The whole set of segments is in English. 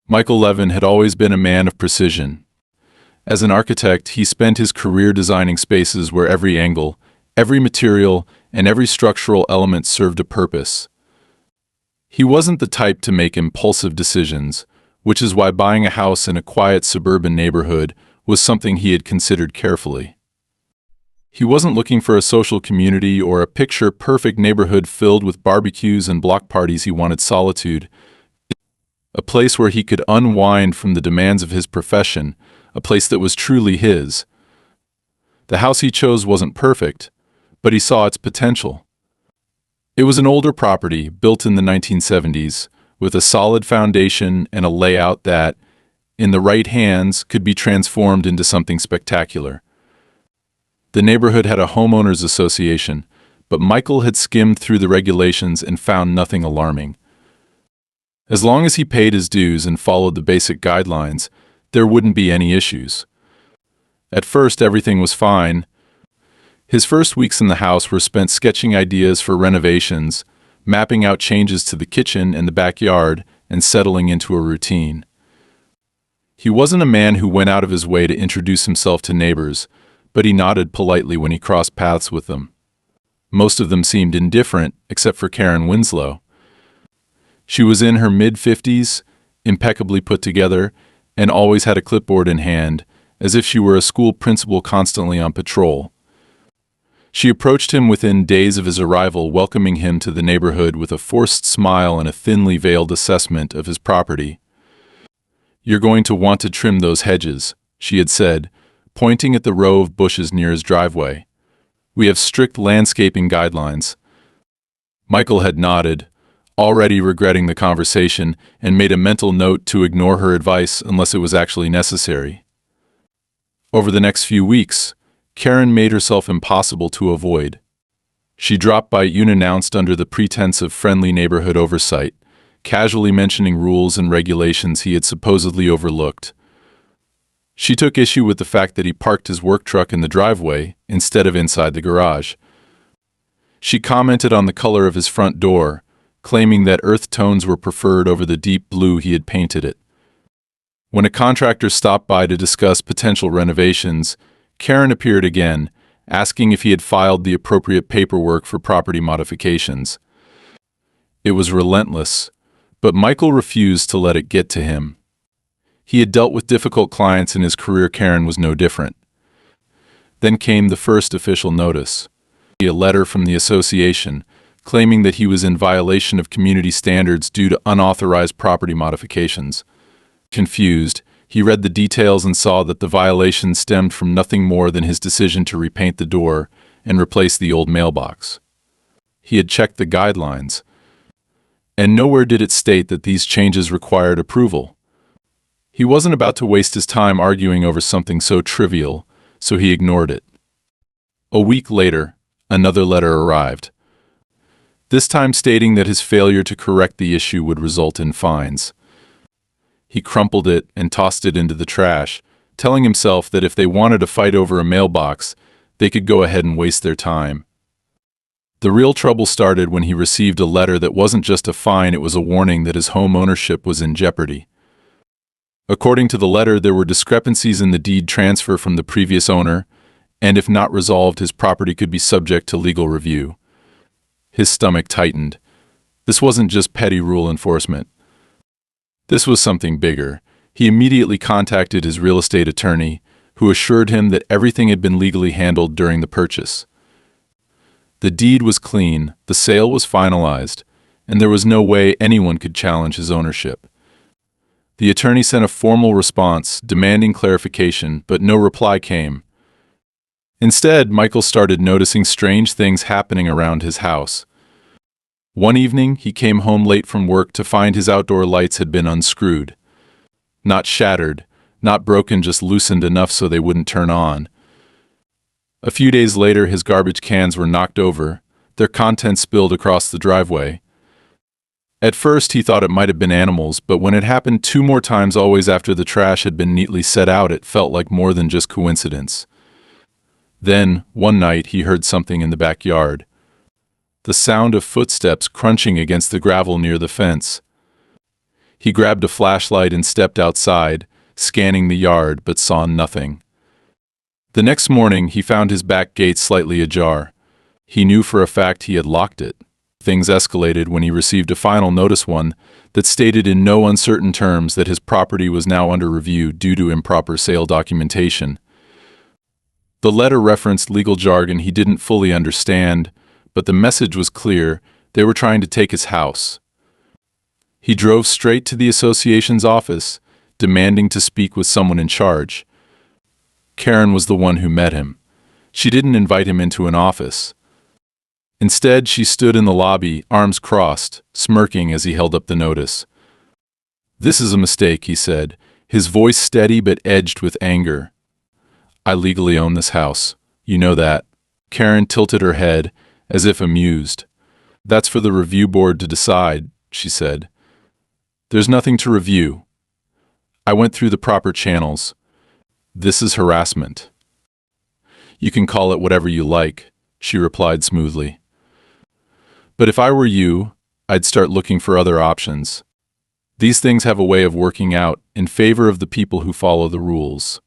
Michael Levin had always been a man of precision. As an architect, he spent his career designing spaces where every angle, every material, and every structural element served a purpose. He wasn't the type to make impulsive decisions, which is why buying a house in a quiet suburban neighborhood was something he had considered carefully. He wasn't looking for a social community or a picture-perfect neighborhood filled with barbecues and block parties. He wanted solitude, a place where he could unwind from the demands of his profession, a place that was truly his. The house he chose wasn't perfect, but he saw its potential. It was an older property, built in the 1970s, with a solid foundation and a layout that, in the right hands, could be transformed into something spectacular. The neighborhood had a homeowners association, but Michael had skimmed through the regulations and found nothing alarming. As long as he paid his dues and followed the basic guidelines, there wouldn't be any issues. At first, everything was fine. His first weeks in the house were spent sketching ideas for renovations, mapping out changes to the kitchen and the backyard, and settling into a routine. He wasn't a man who went out of his way to introduce himself to neighbors, but he nodded politely when he crossed paths with them. Most of them seemed indifferent, except for Karen Winslow. She was in her mid-50s, impeccably put together, and always had a clipboard in hand, as if she were a school principal constantly on patrol. She approached him within days of his arrival, welcoming him to the neighborhood with a forced smile and a thinly veiled assessment of his property. "You're going to want to trim those hedges," she had said, pointing at the row of bushes near his driveway. "We have strict landscaping guidelines." Michael had nodded, already regretting the conversation, and made a mental note to ignore her advice unless it was actually necessary. Over the next few weeks, Karen made herself impossible to avoid. She dropped by unannounced under the pretense of friendly neighborhood oversight, casually mentioning rules and regulations he had supposedly overlooked. She took issue with the fact that he parked his work truck in the driveway instead of inside the garage. She commented on the color of his front door, claiming that earth tones were preferred over the deep blue he had painted it. When a contractor stopped by to discuss potential renovations, Karen appeared again, asking if he had filed the appropriate paperwork for property modifications. It was relentless, but Michael refused to let it get to him. He had dealt with difficult clients in his career. Karen was no different. Then came the first official notice, a letter from the association, claiming that he was in violation of community standards due to unauthorized property modifications. Confused, he read the details and saw that the violation stemmed from nothing more than his decision to repaint the door and replace the old mailbox. He had checked the guidelines, and nowhere did it state that these changes required approval. He wasn't about to waste his time arguing over something so trivial, so he ignored it. A week later, another letter arrived, this time stating that his failure to correct the issue would result in fines. He crumpled it and tossed it into the trash, telling himself that if they wanted to fight over a mailbox, they could go ahead and waste their time. The real trouble started when he received a letter that wasn't just a fine, it was a warning that his home ownership was in jeopardy. According to the letter, there were discrepancies in the deed transfer from the previous owner, and if not resolved, his property could be subject to legal review. His stomach tightened. This wasn't just petty rule enforcement. This was something bigger. He immediately contacted his real estate attorney, who assured him that everything had been legally handled during the purchase. The deed was clean, the sale was finalized, and there was no way anyone could challenge his ownership. The attorney sent a formal response demanding clarification, but no reply came. Instead, Michael started noticing strange things happening around his house. One evening, he came home late from work to find his outdoor lights had been unscrewed. Not shattered, not broken, just loosened enough so they wouldn't turn on. A few days later, his garbage cans were knocked over, their contents spilled across the driveway. At first, he thought it might have been animals, but when it happened 2 more times, always after the trash had been neatly set out, it felt like more than just coincidence. Then, one night, he heard something in the backyard. The sound of footsteps crunching against the gravel near the fence. He grabbed a flashlight and stepped outside, scanning the yard but saw nothing. The next morning, he found his back gate slightly ajar. He knew for a fact he had locked it. Things escalated when he received a final notice one that stated in no uncertain terms that his property was now under review due to improper sale documentation. The letter referenced legal jargon he didn't fully understand, but the message was clear: they were trying to take his house. He drove straight to the association's office, demanding to speak with someone in charge. Karen was the one who met him. She didn't invite him into an office. Instead, she stood in the lobby, arms crossed, smirking as he held up the notice. "This is a mistake," he said, his voice steady but edged with anger. "I legally own this house. You know that." Karen tilted her head, as if amused. "That's for the review board to decide," she said. "There's nothing to review. I went through the proper channels. This is harassment." "You can call it whatever you like," she replied smoothly. "But if I were you, I'd start looking for other options. These things have a way of working out in favor of the people who follow the rules."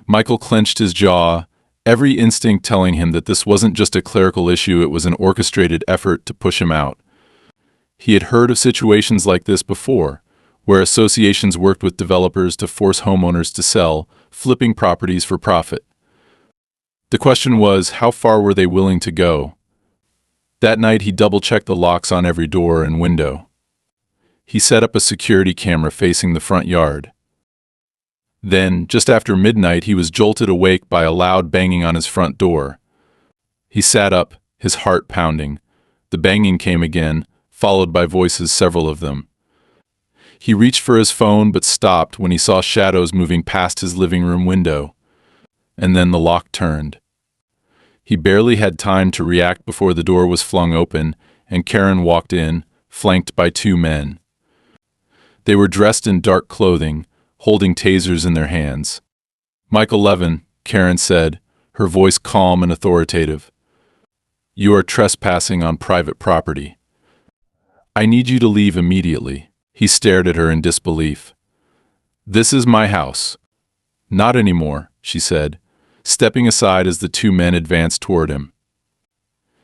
Michael clenched his jaw, every instinct telling him that this wasn't just a clerical issue, it was an orchestrated effort to push him out. He had heard of situations like this before, where associations worked with developers to force homeowners to sell, flipping properties for profit. The question was, how far were they willing to go? That night, he double-checked the locks on every door and window. He set up a security camera facing the front yard. Then, just after midnight, he was jolted awake by a loud banging on his front door. He sat up, his heart pounding. The banging came again, followed by voices, several of them. He reached for his phone but stopped when he saw shadows moving past his living room window. And then the lock turned. He barely had time to react before the door was flung open, and Karen walked in, flanked by two men. They were dressed in dark clothing, holding tasers in their hands. "Michael Levin," Karen said, her voice calm and authoritative. "You are trespassing on private property. I need you to leave immediately." He stared at her in disbelief. "This is my house." "Not anymore," she said, stepping aside as the two men advanced toward him.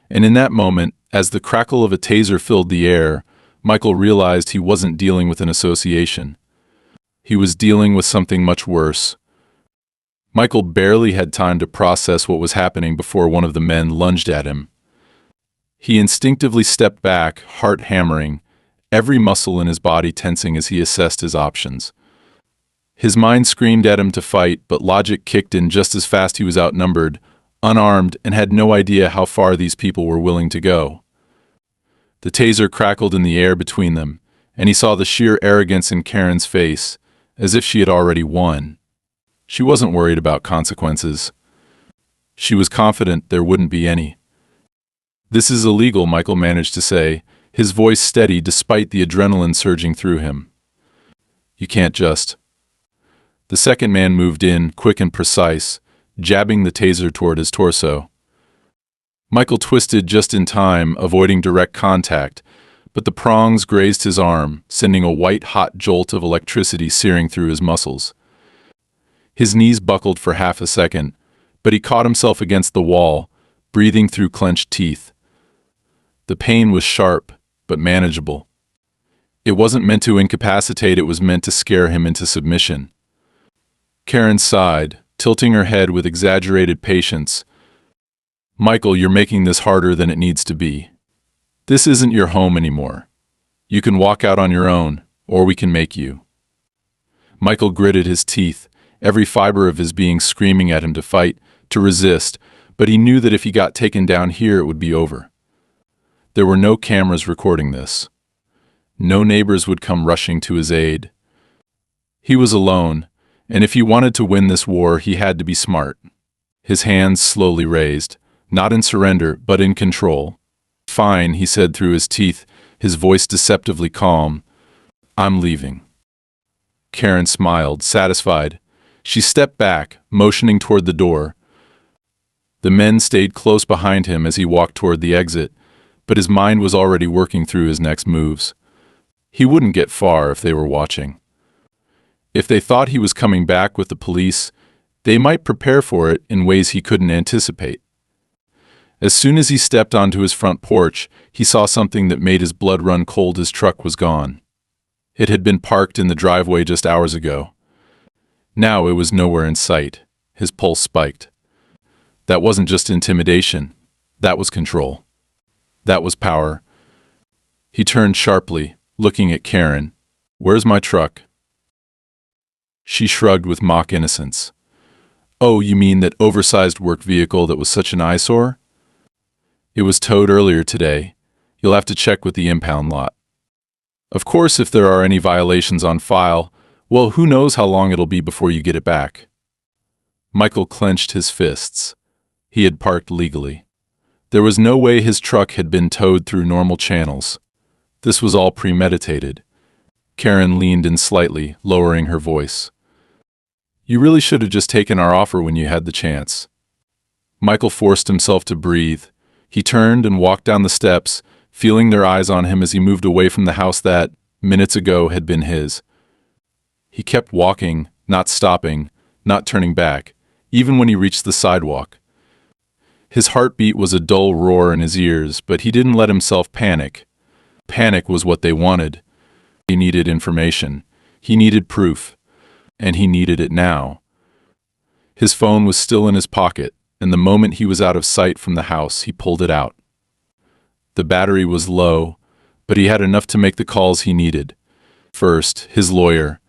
And in that moment, as the crackle of a taser filled the air, Michael realized he wasn't dealing with an association. He was dealing with something much worse. Michael barely had time to process what was happening before one of the men lunged at him. He instinctively stepped back, heart hammering, every muscle in his body tensing as he assessed his options. His mind screamed at him to fight, but logic kicked in just as fast. He was outnumbered, unarmed, and had no idea how far these people were willing to go. The taser crackled in the air between them, and he saw the sheer arrogance in Karen's face, as if she had already won. She wasn't worried about consequences. She was confident there wouldn't be any. "This is illegal," Michael managed to say, his voice steady despite the adrenaline surging through him. "You can't just..." The second man moved in, quick and precise, jabbing the taser toward his torso. Michael twisted just in time, avoiding direct contact, but the prongs grazed his arm, sending a white-hot jolt of electricity searing through his muscles. His knees buckled for half a second, but he caught himself against the wall, breathing through clenched teeth. The pain was sharp, but manageable. It wasn't meant to incapacitate, it was meant to scare him into submission. Karen sighed, tilting her head with exaggerated patience. "Michael, you're making this harder than it needs to be. This isn't your home anymore. You can walk out on your own, or we can make you." Michael gritted his teeth, every fiber of his being screaming at him to fight, to resist, but he knew that if he got taken down here, it would be over. There were no cameras recording this. No neighbors would come rushing to his aid. He was alone, and if he wanted to win this war, he had to be smart. His hands slowly raised, not in surrender, but in control. "Fine," he said through his teeth, his voice deceptively calm. "I'm leaving." Karen smiled, satisfied. She stepped back, motioning toward the door. The men stayed close behind him as he walked toward the exit, but his mind was already working through his next moves. He wouldn't get far if they were watching. If they thought he was coming back with the police, they might prepare for it in ways he couldn't anticipate. As soon as he stepped onto his front porch, he saw something that made his blood run cold. His truck was gone. It had been parked in the driveway just hours ago. Now it was nowhere in sight. His pulse spiked. That wasn't just intimidation. That was control. That was power. He turned sharply, looking at Karen. "Where's my truck?" She shrugged with mock innocence. "Oh, you mean that oversized work vehicle that was such an eyesore? It was towed earlier today. You'll have to check with the impound lot. Of course, if there are any violations on file, well, who knows how long it'll be before you get it back." Michael clenched his fists. He had parked legally. There was no way his truck had been towed through normal channels. This was all premeditated. Karen leaned in slightly, lowering her voice. "You really should have just taken our offer when you had the chance." Michael forced himself to breathe. He turned and walked down the steps, feeling their eyes on him as he moved away from the house that, minutes ago, had been his. He kept walking, not stopping, not turning back, even when he reached the sidewalk. His heartbeat was a dull roar in his ears, but he didn't let himself panic. Panic was what they wanted. He needed information. He needed proof. And he needed it now. His phone was still in his pocket, and the moment he was out of sight from the house, he pulled it out. The battery was low, but he had enough to make the calls he needed. First, his lawyer.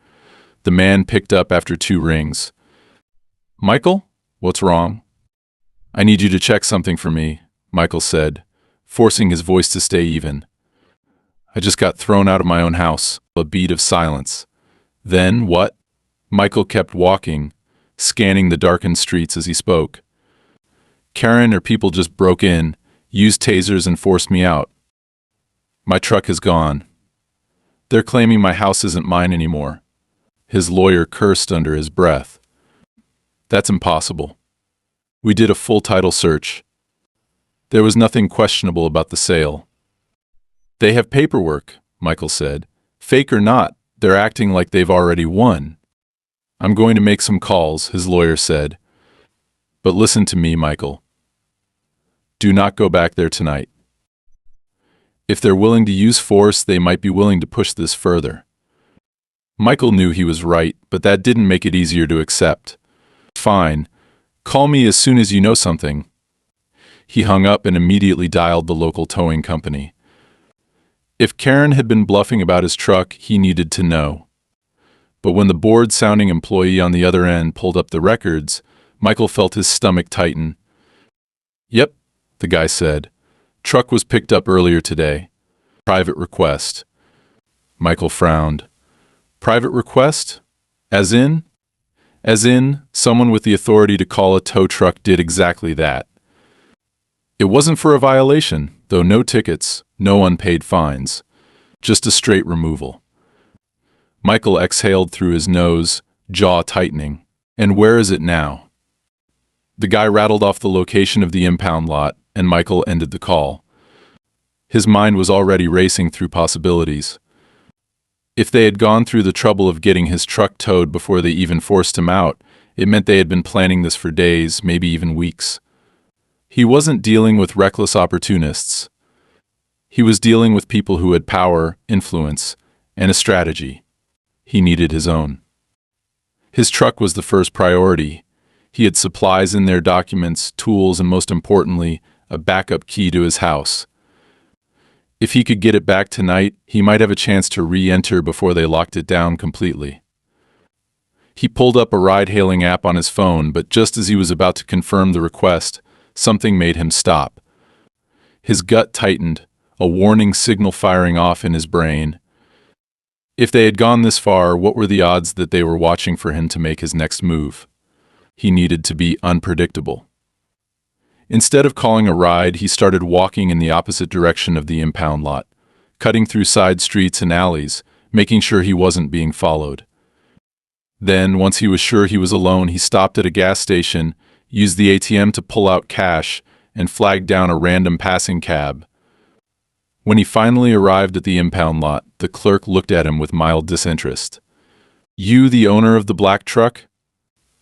The man picked up after 2 rings. "Michael, what's wrong?" "I need you to check something for me," Michael said, forcing his voice to stay even. "I just got thrown out of my own house." A beat of silence. Then, what? Michael kept walking, scanning the darkened streets as he spoke. "Karen or people just broke in, used tasers and forced me out. My truck is gone. They're claiming my house isn't mine anymore." His lawyer cursed under his breath. "That's impossible. We did a full title search. There was nothing questionable about the sale." "They have paperwork," Michael said. "Fake or not, they're acting like they've already won." "I'm going to make some calls," his lawyer said. "But listen to me, Michael. Do not go back there tonight. If they're willing to use force, they might be willing to push this further." Michael knew he was right, but that didn't make it easier to accept. "Fine. Call me as soon as you know something." He hung up and immediately dialed the local towing company. If Karen had been bluffing about his truck, he needed to know. But when the bored-sounding employee on the other end pulled up the records, Michael felt his stomach tighten. "Yep," the guy said. "Truck was picked up earlier today. Private request." Michael frowned. "Private request? As in?" "As in, someone with the authority to call a tow truck did exactly that. It wasn't for a violation, though no tickets, no unpaid fines. Just a straight removal." Michael exhaled through his nose, jaw tightening. "And where is it now?" The guy rattled off the location of the impound lot, and Michael ended the call. His mind was already racing through possibilities. If they had gone through the trouble of getting his truck towed before they even forced him out, it meant they had been planning this for days, maybe even weeks. He wasn't dealing with reckless opportunists. He was dealing with people who had power, influence, and a strategy. He needed his own. His truck was the first priority. He had supplies in there, documents, tools, and most importantly, a backup key to his house. If he could get it back tonight, he might have a chance to re-enter before they locked it down completely. He pulled up a ride-hailing app on his phone, but just as he was about to confirm the request, something made him stop. His gut tightened, a warning signal firing off in his brain. If they had gone this far, what were the odds that they were watching for him to make his next move? He needed to be unpredictable. Instead of calling a ride, he started walking in the opposite direction of the impound lot, cutting through side streets and alleys, making sure he wasn't being followed. Then, once he was sure he was alone, he stopped at a gas station, used the ATM to pull out cash, and flagged down a random passing cab. When he finally arrived at the impound lot, the clerk looked at him with mild disinterest. "You the owner of the black truck?"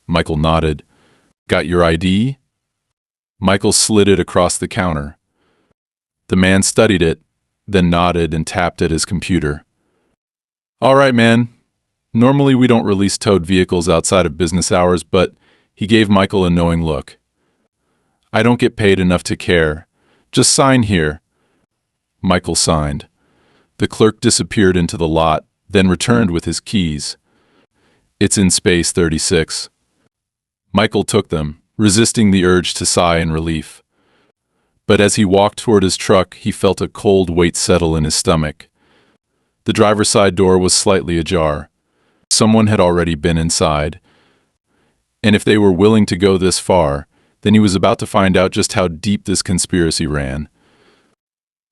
Michael nodded. "Got your ID?" Michael slid it across the counter. The man studied it, then nodded and tapped at his computer. "All right, man. Normally we don't release towed vehicles outside of business hours, but..." He gave Michael a knowing look. "I don't get paid enough to care. Just sign here." Michael signed. The clerk disappeared into the lot, then returned with his keys. "It's in space 36. Michael took them, resisting the urge to sigh in relief. But as he walked toward his truck, he felt a cold weight settle in his stomach. The driver's side door was slightly ajar. Someone had already been inside. And if they were willing to go this far, then he was about to find out just how deep this conspiracy ran.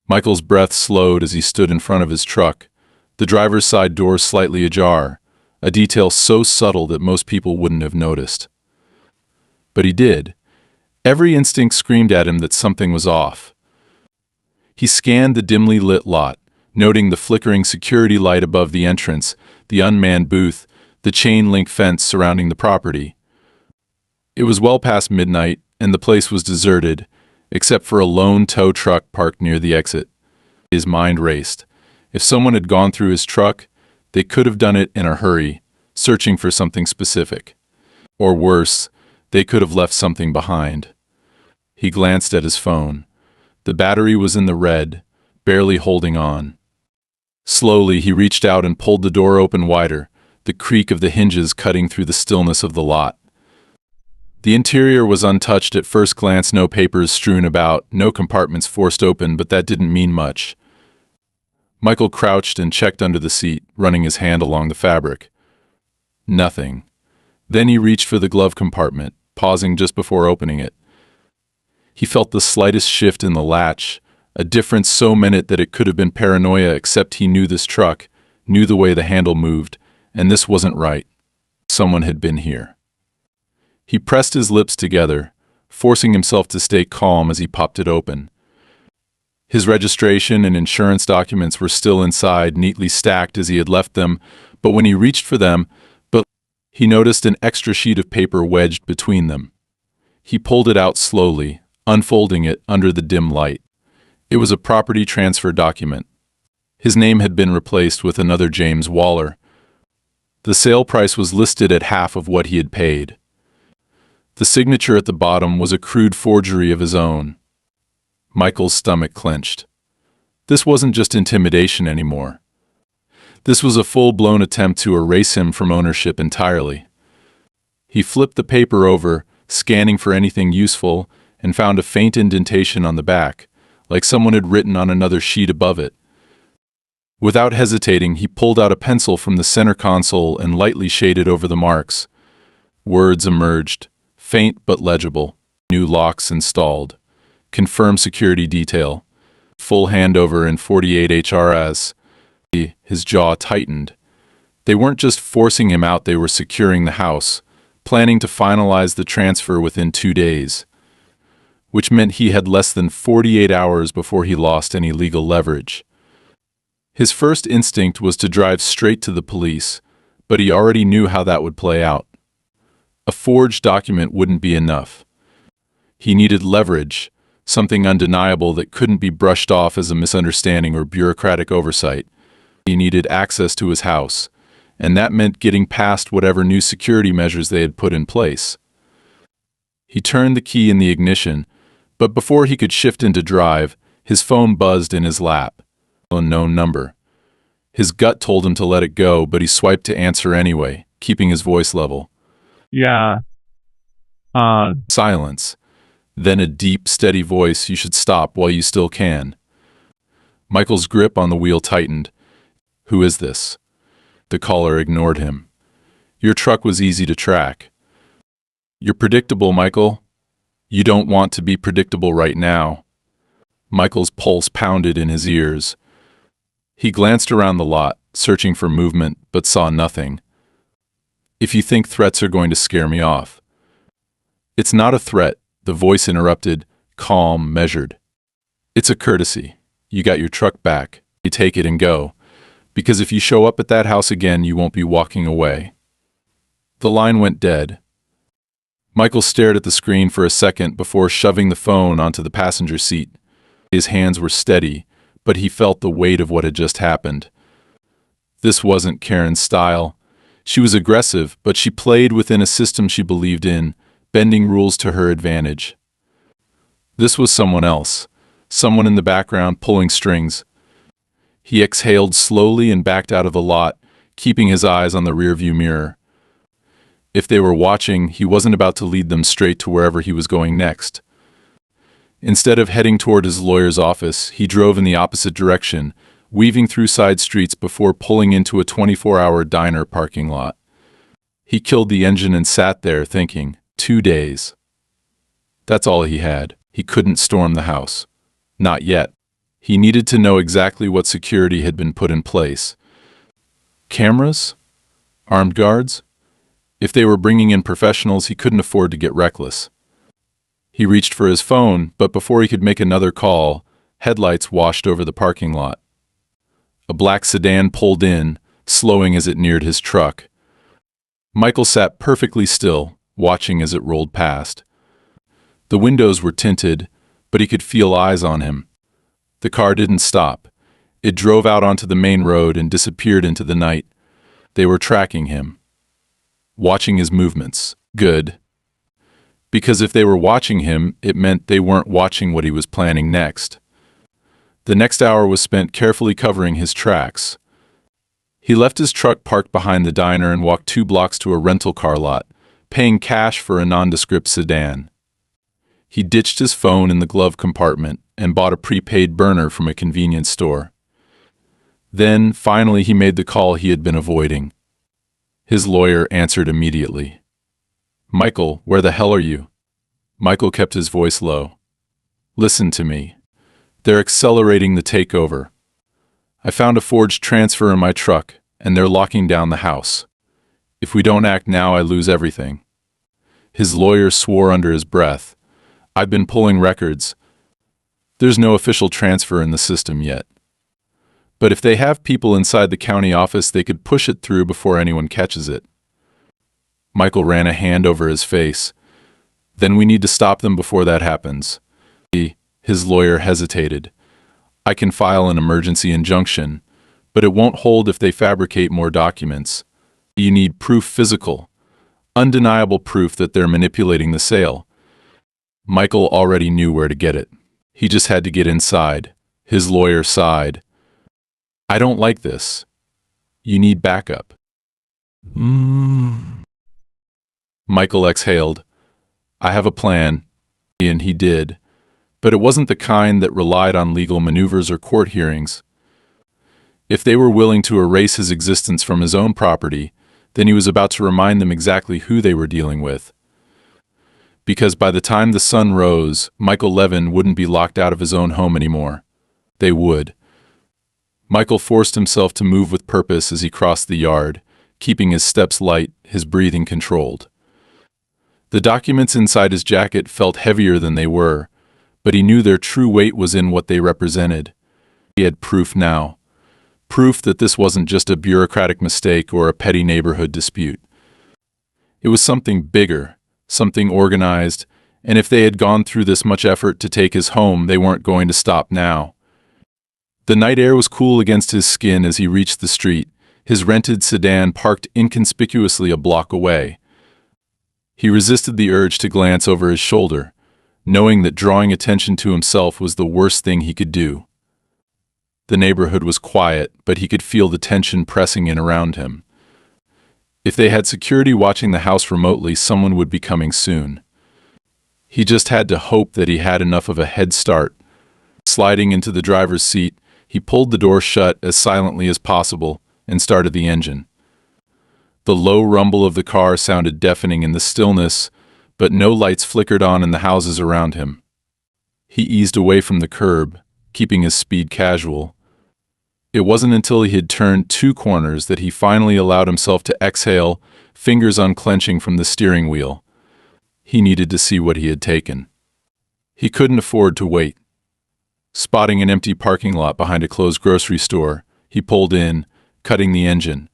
Michael's breath slowed as he stood in front of his truck, the driver's side door slightly ajar, a detail so subtle that most people wouldn't have noticed. But he did. Every instinct screamed at him that something was off. He scanned the dimly lit lot, noting the flickering security light above the entrance, the unmanned booth, the chain-link fence surrounding the property. It was well past midnight, and the place was deserted, except for a lone tow truck parked near the exit. His mind raced. If someone had gone through his truck, they could have done it in a hurry, searching for something specific. Or worse, they could have left something behind. He glanced at his phone. The battery was in the red, barely holding on. Slowly, he reached out and pulled the door open wider, the creak of the hinges cutting through the stillness of the lot. The interior was untouched at first glance, no papers strewn about, no compartments forced open, but that didn't mean much. Michael crouched and checked under the seat, running his hand along the fabric. Nothing. Then he reached for the glove compartment, pausing just before opening it. He felt the slightest shift in the latch, a difference so minute that it could have been paranoia, except he knew this truck, knew the way the handle moved, and this wasn't right. Someone had been here. He pressed his lips together, forcing himself to stay calm as he popped it open. His registration and insurance documents were still inside, neatly stacked as he had left them, but when he reached for them, he noticed an extra sheet of paper wedged between them. He pulled it out slowly, unfolding it under the dim light. It was a property transfer document. His name had been replaced with another James Waller. The sale price was listed at half of what he had paid. The signature at the bottom was a crude forgery of his own. Michael's stomach clenched. This wasn't just intimidation anymore. This was a full-blown attempt to erase him from ownership entirely. He flipped the paper over, scanning for anything useful, and found a faint indentation on the back, like someone had written on another sheet above it. Without hesitating, he pulled out a pencil from the center console and lightly shaded over the marks. Words emerged, faint but legible. New locks installed. Confirm security detail. Full handover in 48 HRS. His jaw tightened. They weren't just forcing him out, they were securing the house, planning to finalize the transfer within 2 days. Which meant he had less than 48 hours before he lost any legal leverage. His first instinct was to drive straight to the police, but he already knew how that would play out. A forged document wouldn't be enough. He needed leverage, something undeniable that couldn't be brushed off as a misunderstanding or bureaucratic oversight. He needed access to his house, and that meant getting past whatever new security measures they had put in place. He turned the key in the ignition, but before he could shift into drive, his phone buzzed in his lap. An unknown number. His gut told him to let it go, but he swiped to answer anyway, keeping his voice level. Yeah. Silence. Then a deep, steady voice, "You should stop while you still can." Michael's grip on the wheel tightened. "Who is this?" The caller ignored him. "Your truck was easy to track." "You're predictable, Michael. You don't want to be predictable right now." Michael's pulse pounded in his ears. He glanced around the lot, searching for movement, but saw nothing. "If you think threats are going to scare me off." "It's not a threat," the voice interrupted, calm, measured. "It's a courtesy. You got your truck back. You take it and go. Because if you show up at that house again, you won't be walking away." The line went dead. Michael stared at the screen for a second before shoving the phone onto the passenger seat. His hands were steady, but he felt the weight of what had just happened. This wasn't Karen's style. She was aggressive, but she played within a system she believed in, bending rules to her advantage. This was someone else, someone in the background pulling strings. He exhaled slowly and backed out of the lot, keeping his eyes on the rearview mirror. If they were watching, he wasn't about to lead them straight to wherever he was going next. Instead of heading toward his lawyer's office, he drove in the opposite direction, weaving through side streets before pulling into a 24-hour diner parking lot. He killed the engine and sat there thinking, 2 days. That's all he had. He couldn't storm the house. Not yet. He needed to know exactly what security had been put in place. Cameras? Armed guards? If they were bringing in professionals, he couldn't afford to get reckless. He reached for his phone, but before he could make another call, headlights washed over the parking lot. A black sedan pulled in, slowing as it neared his truck. Michael sat perfectly still, watching as it rolled past. The windows were tinted, but he could feel eyes on him. The car didn't stop. It drove out onto the main road and disappeared into the night. They were tracking him. Watching his movements. Good. Because if they were watching him, it meant they weren't watching what he was planning next. The next hour was spent carefully covering his tracks. He left his truck parked behind the diner and walked 2 blocks to a rental car lot, paying cash for a nondescript sedan. He ditched his phone in the glove compartment and bought a prepaid burner from a convenience store. Then, finally, he made the call he had been avoiding. His lawyer answered immediately. "Michael, where the hell are you?" Michael kept his voice low. "Listen to me. They're accelerating the takeover. I found a forged transfer in my truck, and they're locking down the house. If we don't act now, I lose everything." His lawyer swore under his breath. "I've been pulling records. There's no official transfer in the system yet. But if they have people inside the county office, they could push it through before anyone catches it." Michael ran a hand over his face. "Then we need to stop them before that happens." His lawyer hesitated. "I can file an emergency injunction, but it won't hold if they fabricate more documents. You need proof physical, undeniable proof that they're manipulating the sale." Michael already knew where to get it. He just had to get inside. His lawyer sighed. "I don't like this. You need backup." Michael exhaled. "I have a plan." And he did. But it wasn't the kind that relied on legal maneuvers or court hearings. If they were willing to erase his existence from his own property, then he was about to remind them exactly who they were dealing with. Because by the time the sun rose, Michael Levin wouldn't be locked out of his own home anymore. They would. Michael forced himself to move with purpose as he crossed the yard, keeping his steps light, his breathing controlled. The documents inside his jacket felt heavier than they were, but he knew their true weight was in what they represented. He had proof now. Proof that this wasn't just a bureaucratic mistake or a petty neighborhood dispute. It was something bigger, something organized, and if they had gone through this much effort to take his home, they weren't going to stop now. The night air was cool against his skin as he reached the street, his rented sedan parked inconspicuously a block away. He resisted the urge to glance over his shoulder, knowing that drawing attention to himself was the worst thing he could do. The neighborhood was quiet, but he could feel the tension pressing in around him. If they had security watching the house remotely, someone would be coming soon. He just had to hope that he had enough of a head start. Sliding into the driver's seat, he pulled the door shut as silently as possible and started the engine. The low rumble of the car sounded deafening in the stillness, but no lights flickered on in the houses around him. He eased away from the curb, keeping his speed casual. It wasn't until he had turned 2 corners that he finally allowed himself to exhale, fingers unclenching from the steering wheel. He needed to see what he had taken. He couldn't afford to wait. Spotting an empty parking lot behind a closed grocery store, he pulled in, cutting the engine.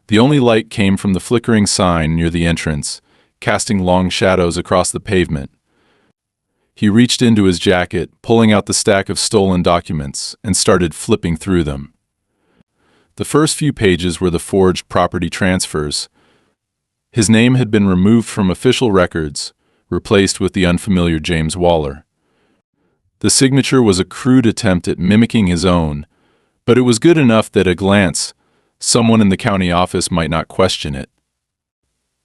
The only light came from the flickering sign near the entrance, casting long shadows across the pavement. He reached into his jacket, pulling out the stack of stolen documents, and started flipping through them. The first few pages were the forged property transfers. His name had been removed from official records, replaced with the unfamiliar James Waller. The signature was a crude attempt at mimicking his own, but it was good enough that at a glance, someone in the county office might not question it.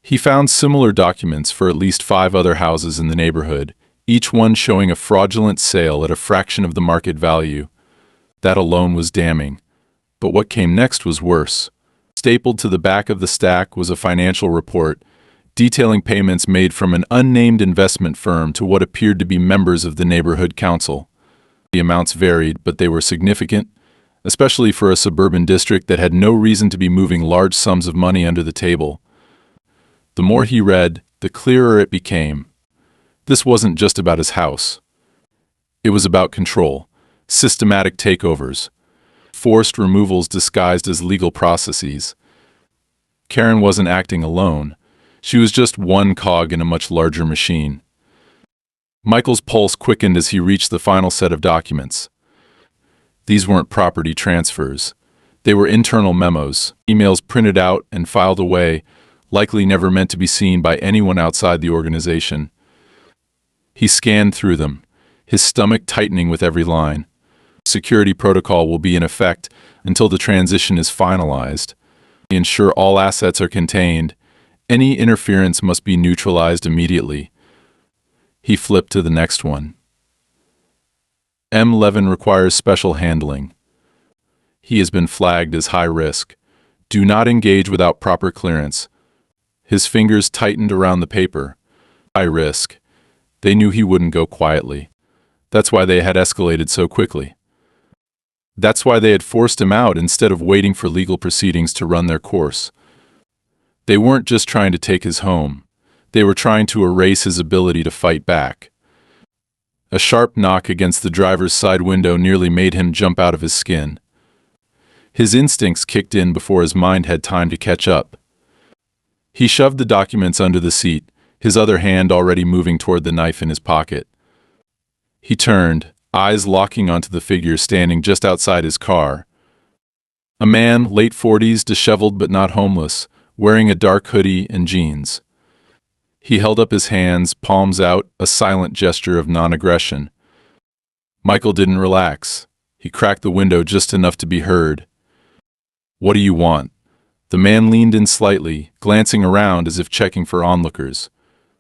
He found similar documents for at least 5 other houses in the neighborhood, each one showing a fraudulent sale at a fraction of the market value. That alone was damning. But what came next was worse. Stapled to the back of the stack was a financial report detailing payments made from an unnamed investment firm to what appeared to be members of the neighborhood council. The amounts varied, but they were significant, especially for a suburban district that had no reason to be moving large sums of money under the table. The more he read, the clearer it became. This wasn't just about his house. It was about control, systematic takeovers, forced removals disguised as legal processes. Karen wasn't acting alone. She was just one cog in a much larger machine. Michael's pulse quickened as he reached the final set of documents. These weren't property transfers. They were internal memos, emails printed out and filed away, likely never meant to be seen by anyone outside the organization. He scanned through them, his stomach tightening with every line. Security protocol will be in effect until the transition is finalized. Ensure all assets are contained. Any interference must be neutralized immediately. He flipped to the next one. M11 requires special handling. He has been flagged as high risk. Do not engage without proper clearance. His fingers tightened around the paper. High risk. They knew he wouldn't go quietly. That's why they had escalated so quickly. That's why they had forced him out instead of waiting for legal proceedings to run their course. They weren't just trying to take his home. They were trying to erase his ability to fight back. A sharp knock against the driver's side window nearly made him jump out of his skin. His instincts kicked in before his mind had time to catch up. He shoved the documents under the seat, his other hand already moving toward the knife in his pocket. He turned, eyes locking onto the figure standing just outside his car. A man, late 40s, disheveled but not homeless, wearing a dark hoodie and jeans. He held up his hands, palms out, a silent gesture of non-aggression. Michael didn't relax. He cracked the window just enough to be heard. "What do you want?" The man leaned in slightly, glancing around as if checking for onlookers.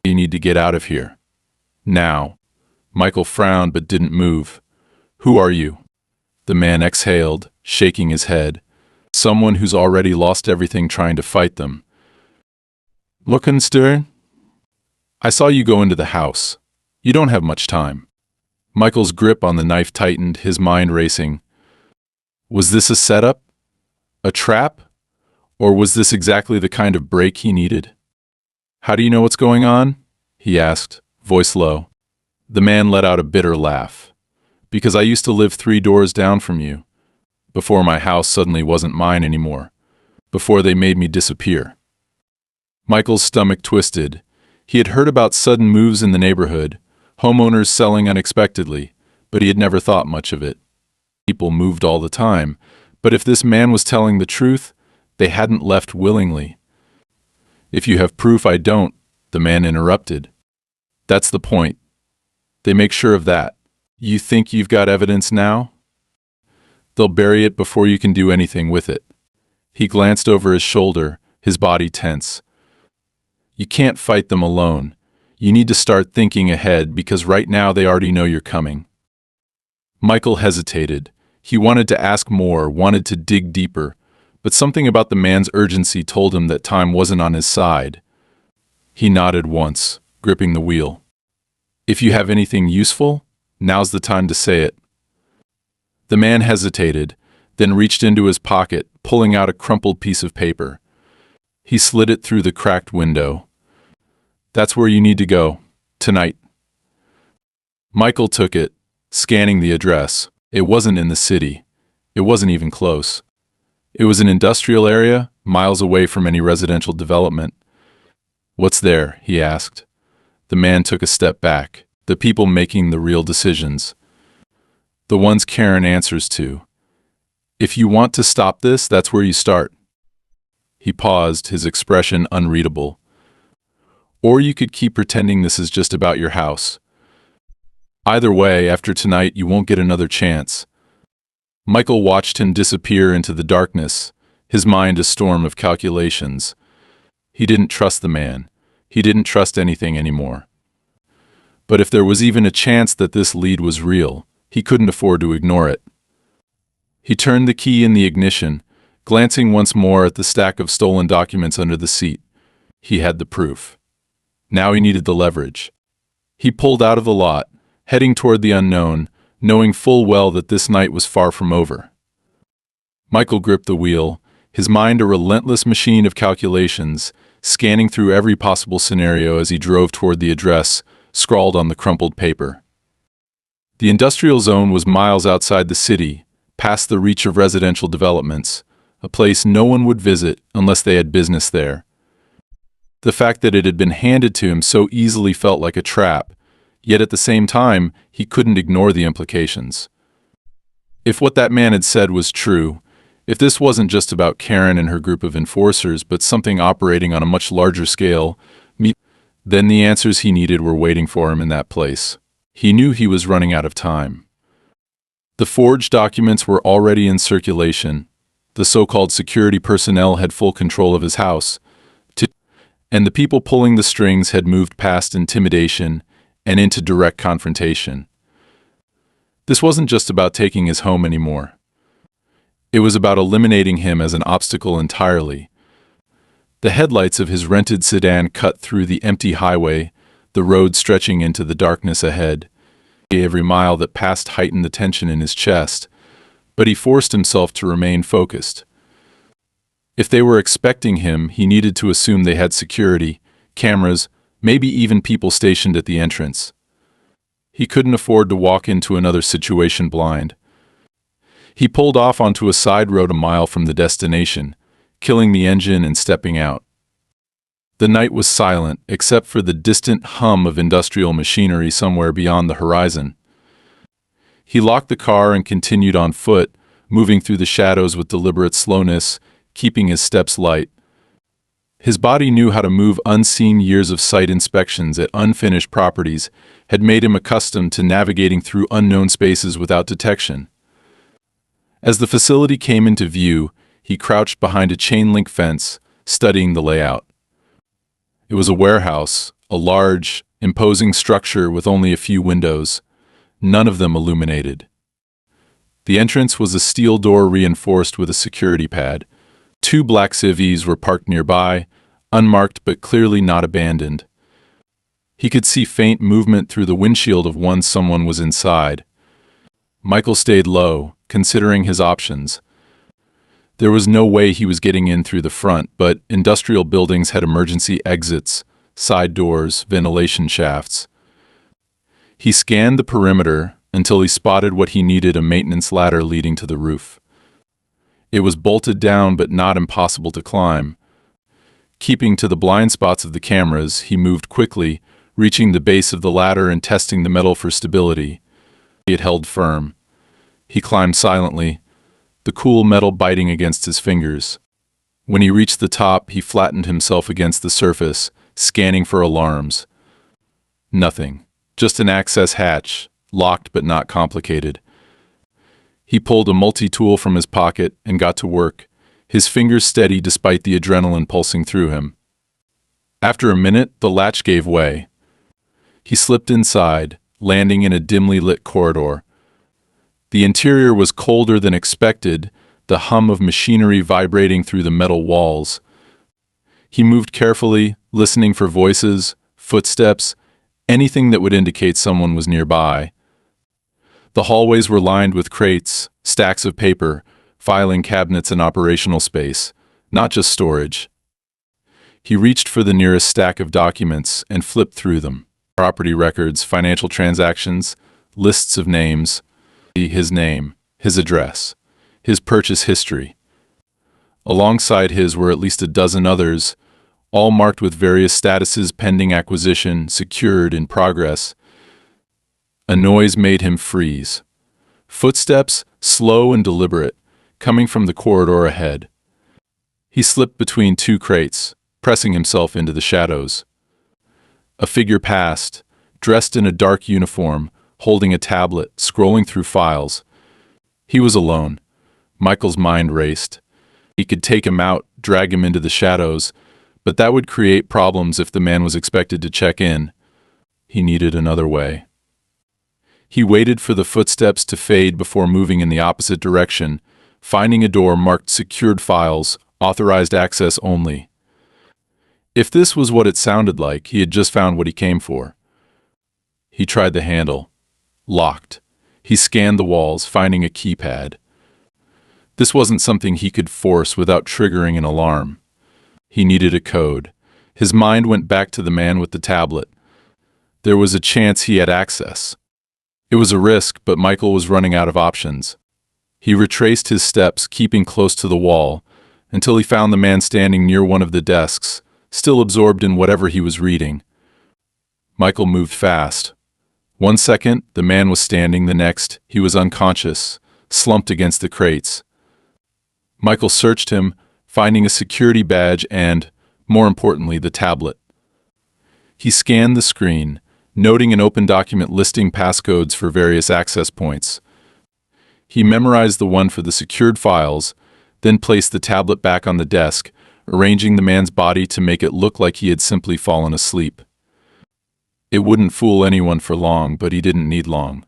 "You need to get out of here. Now." Michael frowned but didn't move. "Who are you?" The man exhaled, shaking his head. "Someone who's already lost everything trying to fight them." "Looking, stir?" "I saw you go into the house. You don't have much time." Michael's grip on the knife tightened, his mind racing. Was this a setup? A trap? Or was this exactly the kind of break he needed? "How do you know what's going on?" he asked, voice low. The man let out a bitter laugh. "Because I used to live 3 doors down from you. Before my house suddenly wasn't mine anymore. Before they made me disappear." Michael's stomach twisted. He had heard about sudden moves in the neighborhood, homeowners selling unexpectedly, but he had never thought much of it. People moved all the time, but if this man was telling the truth, they hadn't left willingly. "If you have proof I don't," the man interrupted. "That's the point. They make sure of that. You think you've got evidence now? They'll bury it before you can do anything with it." He glanced over his shoulder, his body tense. "You can't fight them alone. You need to start thinking ahead because right now they already know you're coming." Michael hesitated. He wanted to ask more, wanted to dig deeper, but something about the man's urgency told him that time wasn't on his side. He nodded once, gripping the wheel. "If you have anything useful, now's the time to say it." The man hesitated, then reached into his pocket, pulling out a crumpled piece of paper. He slid it through the cracked window. "That's where you need to go, tonight." Michael took it, scanning the address. It wasn't in the city. It wasn't even close. It was an industrial area, miles away from any residential development. "What's there?" he asked. The man took a step back. "The people making the real decisions. The ones Karen answers to. If you want to stop this, that's where you start." He paused, his expression unreadable. "Or you could keep pretending this is just about your house. Either way, after tonight, you won't get another chance." Michael watched him disappear into the darkness, his mind a storm of calculations. He didn't trust the man. He didn't trust anything anymore. But if there was even a chance that this lead was real, he couldn't afford to ignore it. He turned the key in the ignition, glancing once more at the stack of stolen documents under the seat. He had the proof. Now he needed the leverage. He pulled out of the lot, heading toward the unknown, knowing full well that this night was far from over. Michael gripped the wheel, his mind a relentless machine of calculations, scanning through every possible scenario as he drove toward the address, scrawled on the crumpled paper. The industrial zone was miles outside the city, past the reach of residential developments, a place no one would visit unless they had business there. The fact that it had been handed to him so easily felt like a trap, yet at the same time, he couldn't ignore the implications. If what that man had said was true, if this wasn't just about Karen and her group of enforcers, but something operating on a much larger scale, then the answers he needed were waiting for him in that place. He knew he was running out of time. The forged documents were already in circulation. The so-called security personnel had full control of his house, and the people pulling the strings had moved past intimidation and into direct confrontation. This wasn't just about taking his home anymore. It was about eliminating him as an obstacle entirely. The headlights of his rented sedan cut through the empty highway, the road stretching into the darkness ahead. Every mile that passed heightened the tension in his chest, but he forced himself to remain focused. If they were expecting him, he needed to assume they had security, cameras, maybe even people stationed at the entrance. He couldn't afford to walk into another situation blind. He pulled off onto a side road a mile from the destination, killing the engine and stepping out. The night was silent, except for the distant hum of industrial machinery somewhere beyond the horizon. He locked the car and continued on foot, moving through the shadows with deliberate slowness, keeping his steps light. His body knew how to move. Unseen years of site inspections at unfinished properties had made him accustomed to navigating through unknown spaces without detection. As the facility came into view, he crouched behind a chain-link fence, studying the layout. It was a warehouse, a large, imposing structure with only a few windows, none of them illuminated. The entrance was a steel door reinforced with a security pad. 2 black civvies were parked nearby, unmarked but clearly not abandoned. He could see faint movement through the windshield of one. Someone was inside. Michael stayed low, considering his options. There was no way he was getting in through the front, but industrial buildings had emergency exits, side doors, ventilation shafts. He scanned the perimeter until he spotted what he needed: a maintenance ladder leading to the roof. It was bolted down but not impossible to climb. Keeping to the blind spots of the cameras, he moved quickly, reaching the base of the ladder and testing the metal for stability. It held firm. He climbed silently, the cool metal biting against his fingers. When he reached the top, he flattened himself against the surface, scanning for alarms. Nothing. Just an access hatch, locked but not complicated. He pulled a multi-tool from his pocket and got to work, his fingers steady despite the adrenaline pulsing through him. After a minute, the latch gave way. He slipped inside, landing in a dimly lit corridor. The interior was colder than expected, the hum of machinery vibrating through the metal walls. He moved carefully, listening for voices, footsteps, anything that would indicate someone was nearby. The hallways were lined with crates, stacks of paper, filing cabinets and operational space, not just storage. He reached for the nearest stack of documents and flipped through them. Property records, financial transactions, lists of names, his name, his address, his purchase history. Alongside his were at least a dozen others, all marked with various statuses: pending acquisition, secured, in progress. A noise made him freeze. Footsteps, slow and deliberate, coming from the corridor ahead. He slipped between two crates, pressing himself into the shadows. A figure passed, dressed in a dark uniform, holding a tablet, scrolling through files. He was alone. Michael's mind raced. He could take him out, drag him into the shadows, but that would create problems if the man was expected to check in. He needed another way. He waited for the footsteps to fade before moving in the opposite direction, finding a door marked secured files, authorized access only. If this was what it sounded like, he had just found what he came for. He tried the handle. Locked. He scanned the walls, finding a keypad. This wasn't something he could force without triggering an alarm. He needed a code. His mind went back to the man with the tablet. There was a chance he had access. It was a risk, but Michael was running out of options. He retraced his steps, keeping close to the wall, until he found the man standing near one of the desks, still absorbed in whatever he was reading. Michael moved fast. 1 second, the man was standing; the next, he was unconscious, slumped against the crates. Michael searched him, finding a security badge and, more importantly, the tablet. He scanned the screen, noting an open document listing passcodes for various access points. He memorized the one for the secured files, then placed the tablet back on the desk, arranging the man's body to make it look like he had simply fallen asleep. It wouldn't fool anyone for long, but he didn't need long.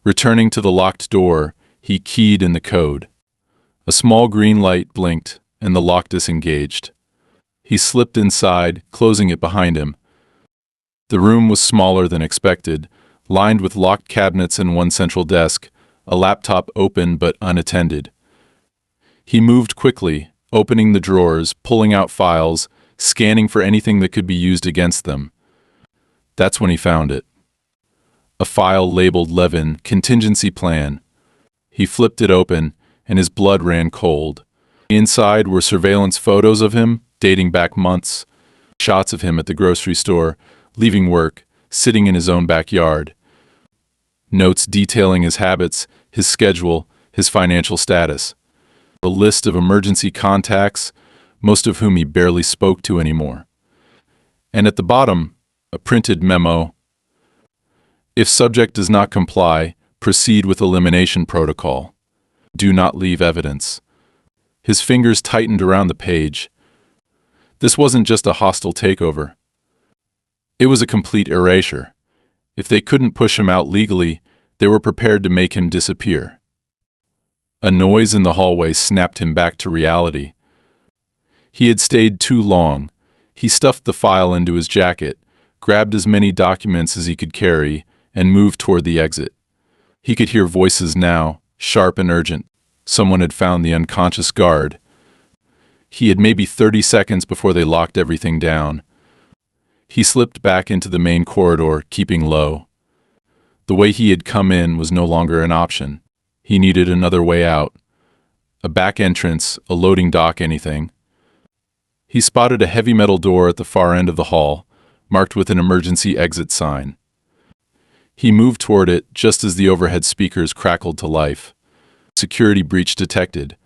Returning to the locked door, he keyed in the code. A small green light blinked, and the lock disengaged. He slipped inside, closing it behind him. The room was smaller than expected, lined with locked cabinets and one central desk, a laptop open but unattended. He moved quickly, opening the drawers, pulling out files, scanning for anything that could be used against them. That's when he found it. A file labeled Levin, Contingency Plan. He flipped it open, and his blood ran cold. Inside were surveillance photos of him, dating back months, shots of him at the grocery store, leaving work, sitting in his own backyard. Notes detailing his habits, his schedule, his financial status. A list of emergency contacts, most of whom he barely spoke to anymore. And at the bottom, a printed memo. If subject does not comply, proceed with elimination protocol. Do not leave evidence. His fingers tightened around the page. This wasn't just a hostile takeover. It was a complete erasure. If they couldn't push him out legally, they were prepared to make him disappear. A noise in the hallway snapped him back to reality. He had stayed too long. He stuffed the file into his jacket, grabbed as many documents as he could carry, and moved toward the exit. He could hear voices now, sharp and urgent. Someone had found the unconscious guard. He had maybe 30 seconds before they locked everything down. He slipped back into the main corridor, keeping low. The way he had come in was no longer an option. He needed another way out. A back entrance, a loading dock, anything. He spotted a heavy metal door at the far end of the hall, marked with an emergency exit sign. He moved toward it just as the overhead speakers crackled to life. Security breach detected.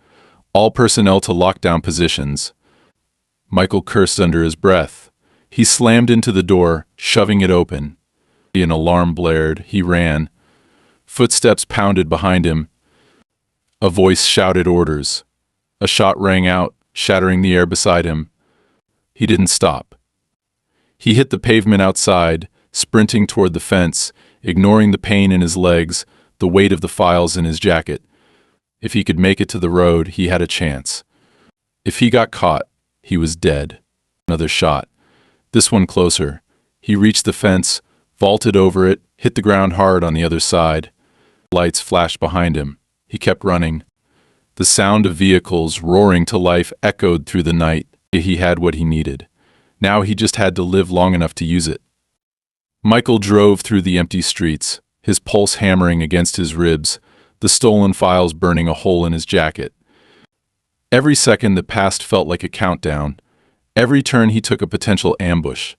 All personnel to lockdown positions. Michael cursed under his breath. He slammed into the door, shoving it open. An alarm blared. He ran. Footsteps pounded behind him. A voice shouted orders. A shot rang out, shattering the air beside him. He didn't stop. He hit the pavement outside, sprinting toward the fence, ignoring the pain in his legs, the weight of the files in his jacket. If he could make it to the road, he had a chance. If he got caught, he was dead. Another shot. This one closer. He reached the fence, vaulted over it, hit the ground hard on the other side. Lights flashed behind him. He kept running. The sound of vehicles roaring to life echoed through the night. He had what he needed. Now he just had to live long enough to use it. Michael drove through the empty streets, his his pulse hammering against his ribs, the stolen files burning a hole in his jacket. Every second that passed felt like a countdown. Every turn he took a potential ambush.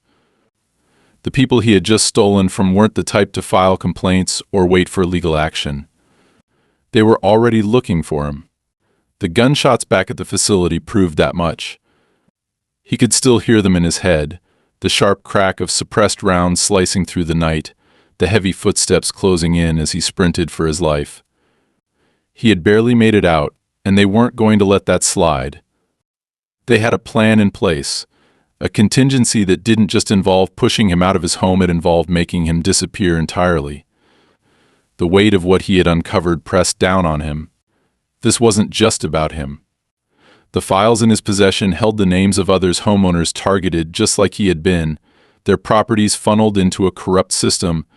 The people he had just stolen from weren't the type to file complaints or wait for legal action. They were already looking for him. The gunshots back at the facility proved that much. He could still hear them in his head, the sharp crack of suppressed rounds slicing through the night, the heavy footsteps closing in as he sprinted for his life. He had barely made it out, and they weren't going to let that slide. They had a plan in place, a contingency that didn't just involve pushing him out of his home, it involved making him disappear entirely. The weight of what he had uncovered pressed down on him. This wasn't just about him. The files in his possession held the names of others, homeowners targeted just like he had been, their properties funneled into a corrupt system,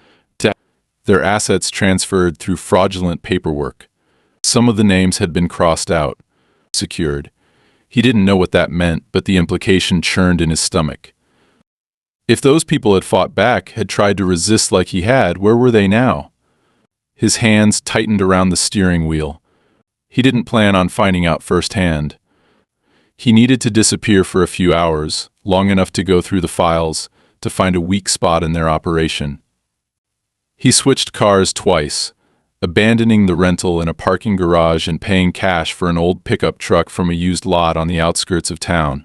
their assets transferred through fraudulent paperwork. Some of the names had been crossed out, secured. He didn't know what that meant, but the implication churned in his stomach. If those people had fought back, had tried to resist like he had, where were they now? His hands tightened around the steering wheel. He didn't plan on finding out firsthand. He needed to disappear for a few hours, long enough to go through the files, to find a weak spot in their operation. He switched cars twice, abandoning the rental in a parking garage and paying cash for an old pickup truck from a used lot on the outskirts of town.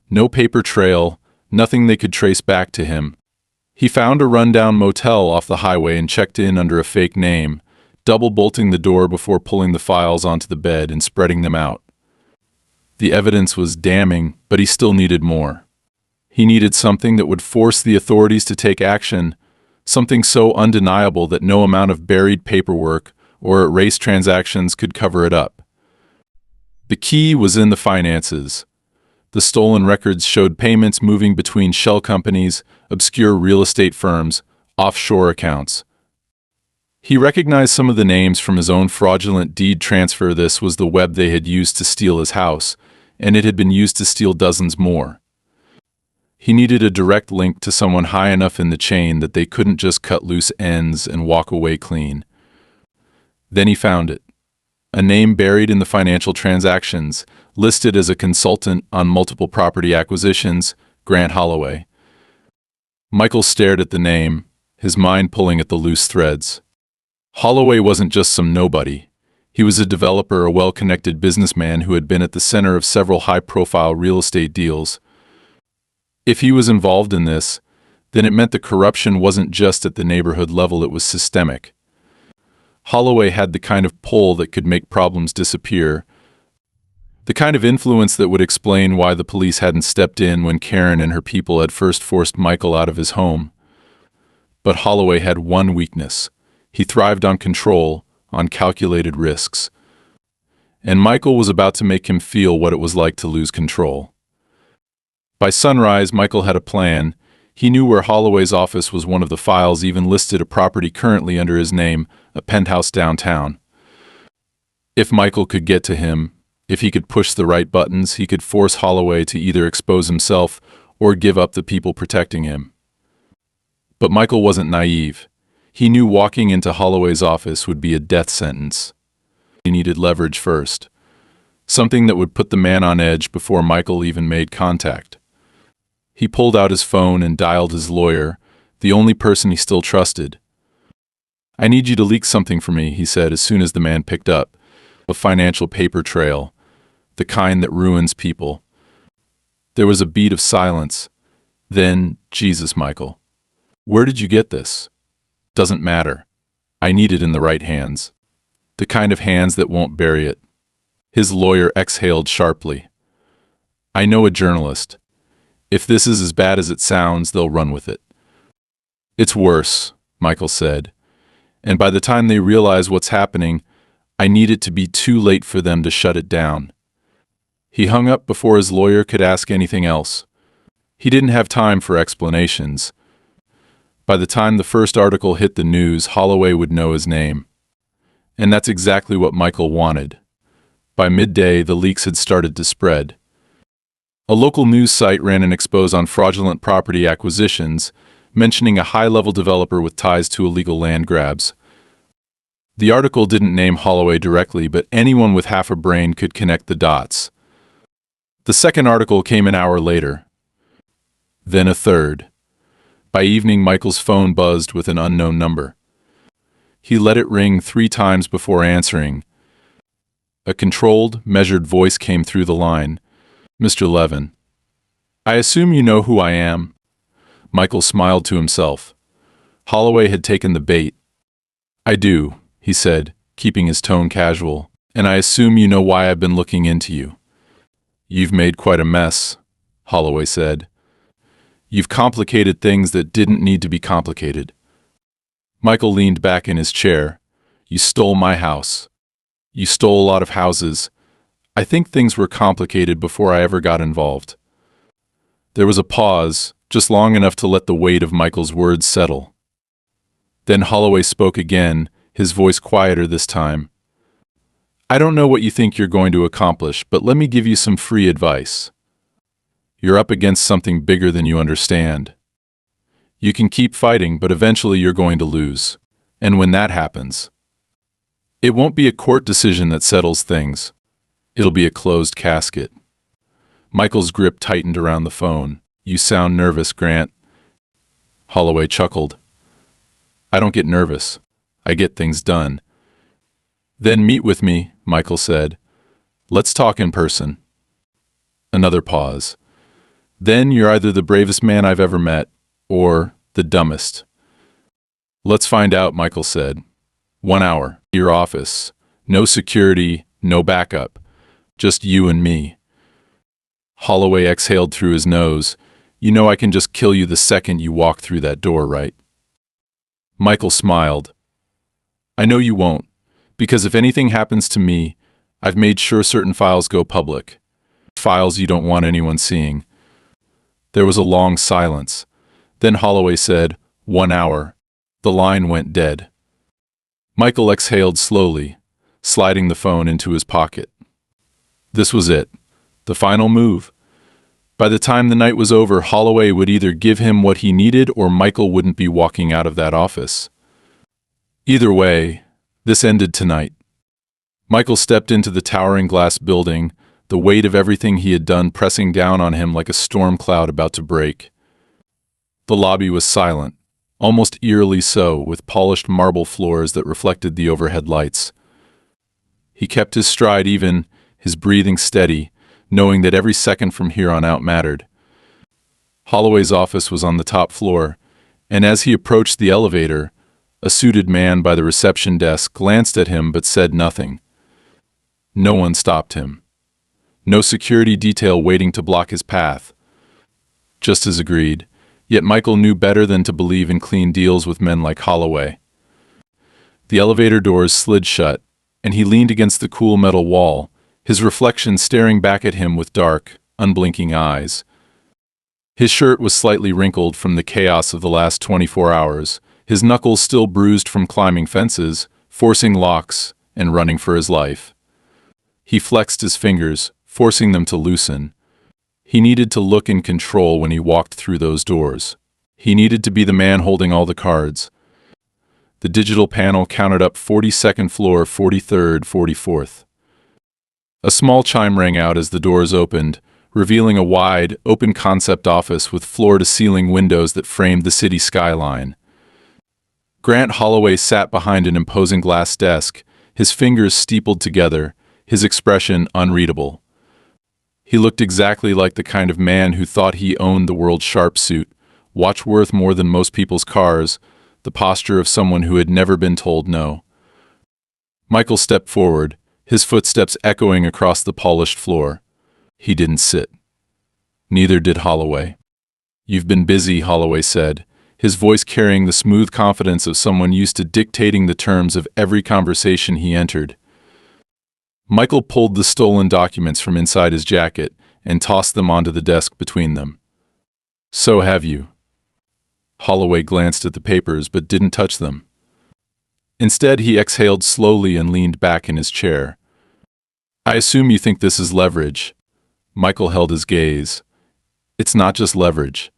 No paper trail, nothing they could trace back to him. He found a rundown motel off the highway and checked in under a fake name, double-bolting the door before pulling the files onto the bed and spreading them out. The evidence was damning, but he still needed more. He needed something that would force the authorities to take action, something so undeniable that no amount of buried paperwork or erased transactions could cover it up. The key was in the finances. The stolen records showed payments moving between shell companies, obscure real estate firms, offshore accounts. He recognized some of the names from his own fraudulent deed transfer. This was the web they had used to steal his house, and it had been used to steal dozens more. He needed a direct link to someone high enough in the chain that they couldn't just cut loose ends and walk away clean. Then he found it. A name buried in the financial transactions, listed as a consultant on multiple property acquisitions, Grant Holloway. Michael stared at the name, his mind pulling at the loose threads. Holloway wasn't just some nobody. He was a developer, a well-connected businessman who had been at the center of several high-profile real estate deals. If he was involved in this, then it meant the corruption wasn't just at the neighborhood level, it was systemic. Holloway had the kind of pull that could make problems disappear, the kind of influence that would explain why the police hadn't stepped in when Karen and her people had first forced Michael out of his home. But Holloway had one weakness. He thrived on control, on calculated risks. And Michael was about to make him feel what it was like to lose control. By sunrise, Michael had a plan. He knew where Holloway's office was. One of the files even listed a property currently under his name, a penthouse downtown. If Michael could get to him, if he could push the right buttons, he could force Holloway to either expose himself or give up the people protecting him. But Michael wasn't naive. He knew walking into Holloway's office would be a death sentence. He needed leverage first, something that would put the man on edge before Michael even made contact. He pulled out his phone and dialed his lawyer, the only person he still trusted. "I need you to leak something for me," he said as soon as the man picked up. "A financial paper trail, the kind that ruins people." There was a beat of silence. Then, "Jesus, Michael, where did you get this?" "Doesn't matter. I need it in the right hands. The kind of hands that won't bury it." His lawyer exhaled sharply. "I know a journalist. If this is as bad as it sounds, they'll run with it." "It's worse," Michael said. "And by the time they realize what's happening, I need it to be too late for them to shut it down." He hung up before his lawyer could ask anything else. He didn't have time for explanations. By the time the first article hit the news, Holloway would know his name. And that's exactly what Michael wanted. By midday, the leaks had started to spread. A local news site ran an expose on fraudulent property acquisitions, mentioning a high-level developer with ties to illegal land grabs. The article didn't name Holloway directly, but anyone with half a brain could connect the dots. The second article came an hour later. Then a third. By evening, Michael's phone buzzed with an unknown number. He let it ring 3 times before answering. A controlled, measured voice came through the line. "Mr. Levin, I assume you know who I am?" Michael smiled to himself. Holloway had taken the bait. "I do," he said, keeping his tone casual, "and I assume you know why I've been looking into you." "You've made quite a mess," Holloway said. "You've complicated things that didn't need to be complicated." Michael leaned back in his chair. "You stole my house. You stole a lot of houses. I think things were complicated before I ever got involved." There was a pause, just long enough to let the weight of Michael's words settle. Then Holloway spoke again, his voice quieter this time. "I don't know what you think you're going to accomplish, but let me give you some free advice. You're up against something bigger than you understand. You can keep fighting, but eventually you're going to lose. And when that happens, it won't be a court decision that settles things. It'll be a closed casket." Michael's grip tightened around the phone. "You sound nervous, Grant." Holloway chuckled. "I don't get nervous. I get things done." "Then meet with me," Michael said. "Let's talk in person." Another pause. "Then you're either the bravest man I've ever met, or the dumbest." "Let's find out," Michael said. 1 hour, your office. No security, no backup. Just you and me." Holloway exhaled through his nose. "You know I can just kill you the second you walk through that door, right?" Michael smiled. "I know you won't, because if anything happens to me, I've made sure certain files go public. Files you don't want anyone seeing." There was a long silence. Then Holloway said, 1 hour. The line went dead. Michael exhaled slowly, sliding the phone into his pocket. This was it. The final move. By the time the night was over, Holloway would either give him what he needed or Michael wouldn't be walking out of that office. Either way, this ended tonight. Michael stepped into the towering glass building, the weight of everything he had done pressing down on him like a storm cloud about to break. The lobby was silent, almost eerily so, with polished marble floors that reflected the overhead lights. He kept his stride even, his breathing steady, knowing that every second from here on out mattered. Holloway's office was on the top floor, and as he approached the elevator, a suited man by the reception desk glanced at him but said nothing. No one stopped him. No security detail waiting to block his path. Just as agreed, yet Michael knew better than to believe in clean deals with men like Holloway. The elevator doors slid shut, and he leaned against the cool metal wall, his reflection staring back at him with dark, unblinking eyes. His shirt was slightly wrinkled from the chaos of the last 24 hours, his knuckles still bruised from climbing fences, forcing locks, and running for his life. He flexed his fingers, forcing them to loosen. He needed to look in control when he walked through those doors. He needed to be the man holding all the cards. The digital panel counted up 42nd floor, 43rd, 44th. A small chime rang out as the doors opened, revealing a wide, open-concept office with floor-to-ceiling windows that framed the city skyline. Grant Holloway sat behind an imposing glass desk, his fingers steepled together, his expression unreadable. He looked exactly like the kind of man who thought he owned the world's sharp suit, watch worth more than most people's cars, the posture of someone who had never been told no. Michael stepped forward, his footsteps echoing across the polished floor. He didn't sit. Neither did Holloway. "You've been busy," Holloway said, his voice carrying the smooth confidence of someone used to dictating the terms of every conversation he entered. Michael pulled the stolen documents from inside his jacket and tossed them onto the desk between them. "So have you." Holloway glanced at the papers but didn't touch them. Instead, he exhaled slowly and leaned back in his chair. "I assume you think this is leverage." Michael held his gaze. "It's not just leverage.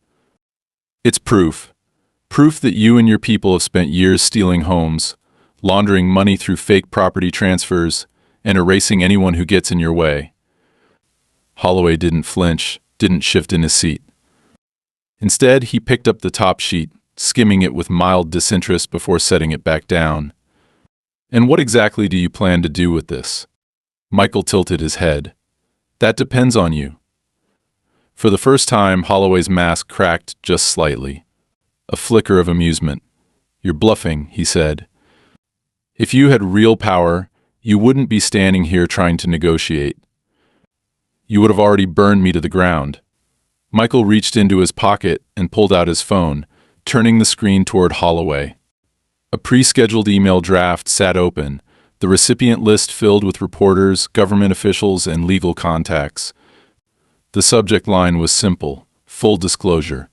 It's proof. Proof that you and your people have spent years stealing homes, laundering money through fake property transfers, and erasing anyone who gets in your way. Holloway didn't flinch, didn't shift in his seat. Instead, he picked up the top sheet, skimming it with mild disinterest before setting it back down. And what exactly do you plan to do with this? Michael tilted his head. That depends on you. For the first time, Holloway's mask cracked just slightly. A flicker of amusement. You're bluffing, he said. If you had real power, you wouldn't be standing here trying to negotiate. You would have already burned me to the ground. Michael reached into his pocket and pulled out his phone, turning the screen toward Holloway. A pre-scheduled email draft sat open, the recipient list filled with reporters, government officials, and legal contacts. The subject line was simple: full disclosure.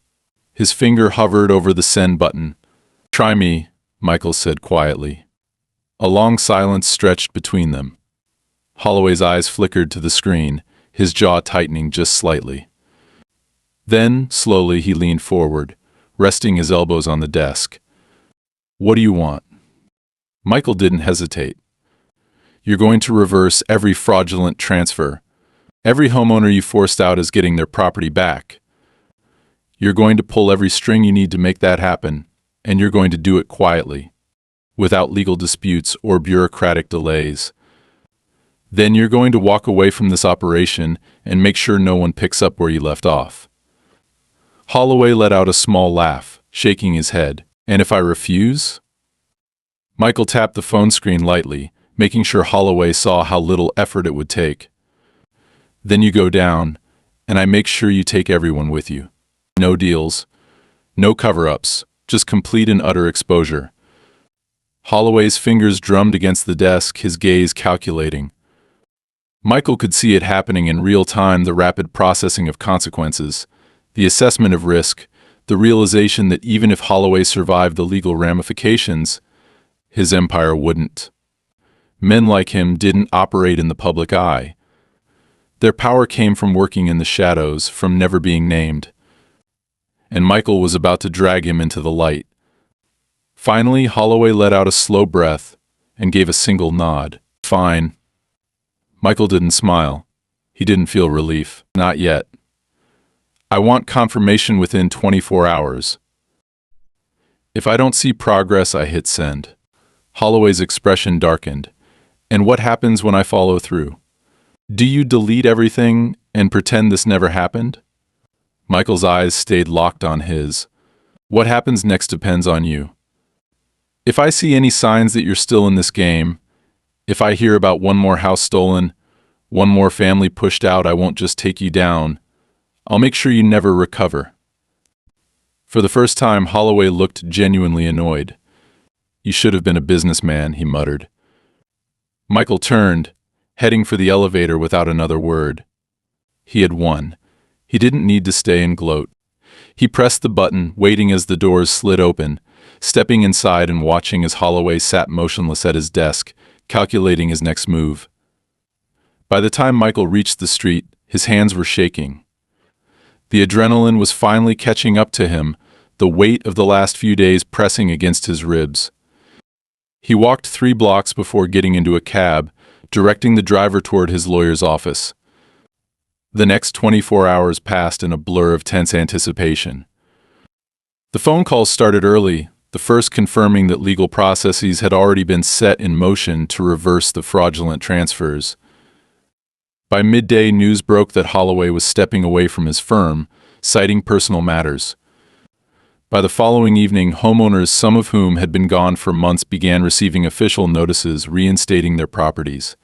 His finger hovered over the send button. Try me, Michael said quietly. A long silence stretched between them. Holloway's eyes flickered to the screen, his jaw tightening just slightly. Then, slowly, he leaned forward, resting his elbows on the desk. What do you want? Michael didn't hesitate. You're going to reverse every fraudulent transfer. Every homeowner you forced out is getting their property back. You're going to pull every string you need to make that happen, and you're going to do it quietly, without legal disputes or bureaucratic delays. Then you're going to walk away from this operation and make sure no one picks up where you left off. Holloway let out a small laugh, shaking his head. And if I refuse? Michael tapped the phone screen lightly, making sure Holloway saw how little effort it would take. Then you go down, and I make sure you take everyone with you. No deals, no cover-ups, just complete and utter exposure. Holloway's fingers drummed against the desk, his gaze calculating. Michael could see it happening in real time, the rapid processing of consequences, the assessment of risk, the realization that even if Holloway survived the legal ramifications, his empire wouldn't. Men like him didn't operate in the public eye. Their power came from working in the shadows, from never being named. And Michael was about to drag him into the light. Finally, Holloway let out a slow breath and gave a single nod. Fine. Michael didn't smile. He didn't feel relief. Not yet. I want confirmation within 24 hours. If I don't see progress, I hit send. Holloway's expression darkened. And what happens when I follow through? Do you delete everything and pretend this never happened? Michael's eyes stayed locked on his. What happens next depends on you. If I see any signs that you're still in this game, if I hear about one more house stolen, one more family pushed out, I won't just take you down. I'll make sure you never recover. For the first time, Holloway looked genuinely annoyed. You should have been a businessman, he muttered. Michael turned, heading for the elevator without another word. He had won. He didn't need to stay and gloat. He pressed the button, waiting as the doors slid open, stepping inside and watching as Holloway sat motionless at his desk, calculating his next move. By the time Michael reached the street, his hands were shaking. The adrenaline was finally catching up to him, the weight of the last few days pressing against his ribs. He walked 3 blocks before getting into a cab, directing the driver toward his lawyer's office. The next 24 hours passed in a blur of tense anticipation. The phone calls started early, the first confirming that legal processes had already been set in motion to reverse the fraudulent transfers. By midday, news broke that Holloway was stepping away from his firm, citing personal matters. By the following evening, homeowners, some of whom had been gone for months, began receiving official notices reinstating their properties.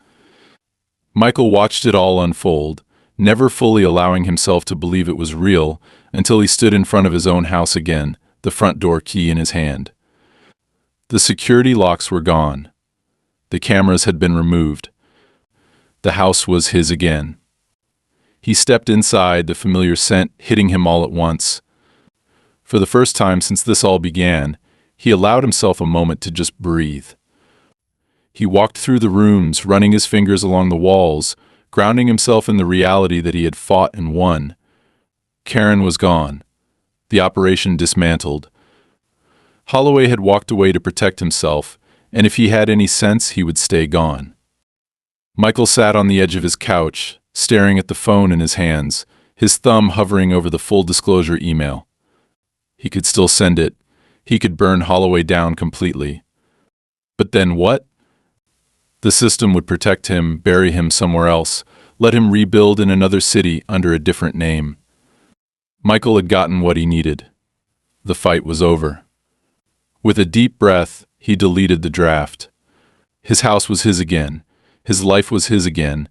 Michael watched it all unfold, never fully allowing himself to believe it was real until he stood in front of his own house again, the front door key in his hand. The security locks were gone. The cameras had been removed. The house was his again. He stepped inside, the familiar scent hitting him all at once. For the first time since this all began, he allowed himself a moment to just breathe. He walked through the rooms, running his fingers along the walls, grounding himself in the reality that he had fought and won. Karen was gone. The operation dismantled. Holloway had walked away to protect himself, and if he had any sense, he would stay gone. Michael sat on the edge of his couch, staring at the phone in his hands, his thumb hovering over the full disclosure email. He could still send it. He could burn Holloway down completely. But then what? The system would protect him, bury him somewhere else, let him rebuild in another city under a different name. Michael had gotten what he needed. The fight was over. With a deep breath, he deleted the draft. His house was his again. His life was his again.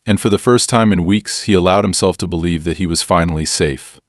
And for the first time in weeks, he allowed himself to believe that he was finally safe.